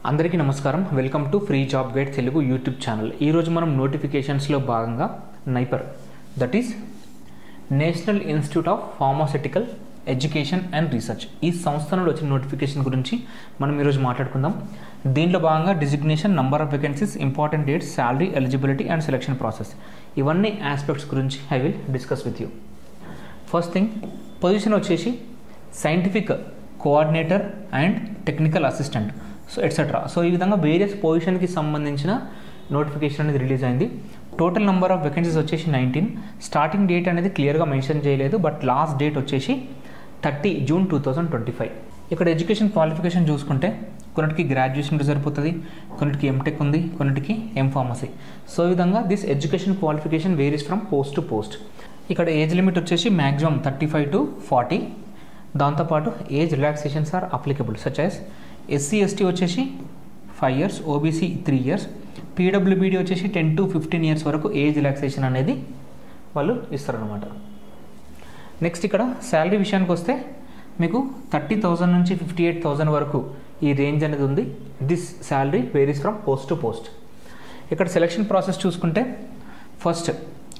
అందరికీ నమస్కారం. Welcome to free job guide Telugu YouTube channel. ఈరోజు మనం నోటిఫికేషన్స్లో భాగంగా NIPER, that is national institute of pharmaceutical education and research, ఈ సంస్థ నుండి వచ్చిన నోటిఫికేషన్ గురించి మనం ఈరోజు మాట్లాడుకుందాం. దీంట్లో భాగంగా designation, number of vacancies, important dates, salary, eligibility and selection process, ఇవన్నీ ఆస్పెక్ట్స్ గురించి I will discuss with you. First thing, position వచ్చేసి scientific coordinator and technical assistant, so etcetera. So ఈ విధంగా వేరియస్ పొజిషన్కి సంబంధించిన నోటిఫికేషన్ అనేది రిలీజ్ అయింది. Total number of vacancies వచ్చేసి 19. స్టార్టింగ్ డేట్ అనేది క్లియర్గా మెన్షన్ చేయలేదు, బట్ లాస్ట్ డేట్ వచ్చేసి 30 జూన్ 2025. ఇక్కడ ఎడ్యుకేషన్ క్వాలిఫికేషన్ చూసుకుంటే కొన్నిటికి గ్రాడ్యుయేషన్ సరిపోతుంది, కొన్నిటికి ఎంటెక్ ఉంది, కొన్నిటికి ఎంఫార్మసీ. సో ఈ విధంగా this education qualification varies from post to post. ఇక్కడ ఏజ్ లిమిట్ వచ్చేసి మ్యాక్సిమం 35 to 40. దాంతోపాటు age relaxations are applicable, such as SC ST వచ్చేసి 5 years, ఓబీసీ 3 years, పీడబ్ల్యూబీడీ వచ్చేసి 10 to 15 years వరకు ఏజ్ రిలాక్సేషన్ అనేది వాళ్ళు ఇస్తారనమాట. నెక్స్ట్ ఇక్కడ శాలరీ విషయానికి వస్తే మీకు 30,000 నుంచి 58,000 వరకు ఈ రేంజ్ అనేది ఉంది. This salary varies from post to post. ఇక్కడ సెలక్షన్ ప్రాసెస్ చూసుకుంటే ఫస్ట్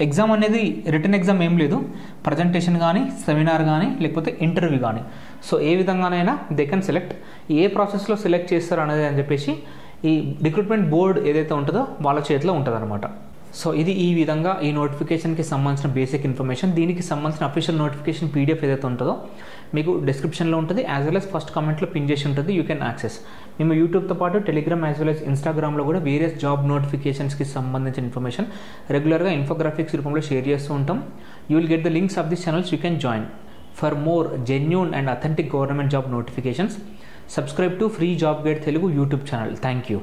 ఎగ్జామ్ అనేది రిటర్న్ ఎగ్జామ్ ఏం లేదు, ప్రజెంటేషన్ కానీ, సెమినార్ కానీ, లేకపోతే ఇంటర్వ్యూ కానీ. సో ఏ విధంగానైనా దే కెన్ సెలెక్ట్. ఏ ప్రాసెస్లో సెలెక్ట్ చేస్తారు అనేది అని చెప్పేసి ఈ రిక్రూట్మెంట్ బోర్డ్ ఏదైతే ఉంటుందో వాళ్ళ చేతిలో ఉంటుంది అనమాట. సో ఇది ఈ విధంగా ఈ నోటిఫికేషన్కి సంబంధించిన బేసిక్ ఇన్ఫర్మేషన్. దీనికి సంబంధించిన అఫీషియల్ నోటిఫికేషన్ పీడిఎఫ్ ఏదైతే ఉంటుందో మీకు డిస్క్రిప్షన్లో ఉంటుంది, యాజ్ వెల్ as ఫస్ట్ కామెంట్లో పిన్ చేసి ఉంటుంది. You can access. మేము యూట్యూబ్తో పాటు టెలిగ్రామ్ యాజ్ వెల్ as ఇన్స్టాగ్రామ్లో కూడా వేరియస్ జాబ్ నోటిఫికేషన్స్కి సంబంధించిన ఇన్ఫర్మేషన్ రెగ్యులర్గా ఇన్ఫోగ్రాఫిక్స్ రూపంలో షేర్ చేస్తూ ఉంటాం. You will get the links of this channels. You can join for more genuine and authentic government job notifications. Subscribe to free job guide Telugu YouTube channel. Thank you.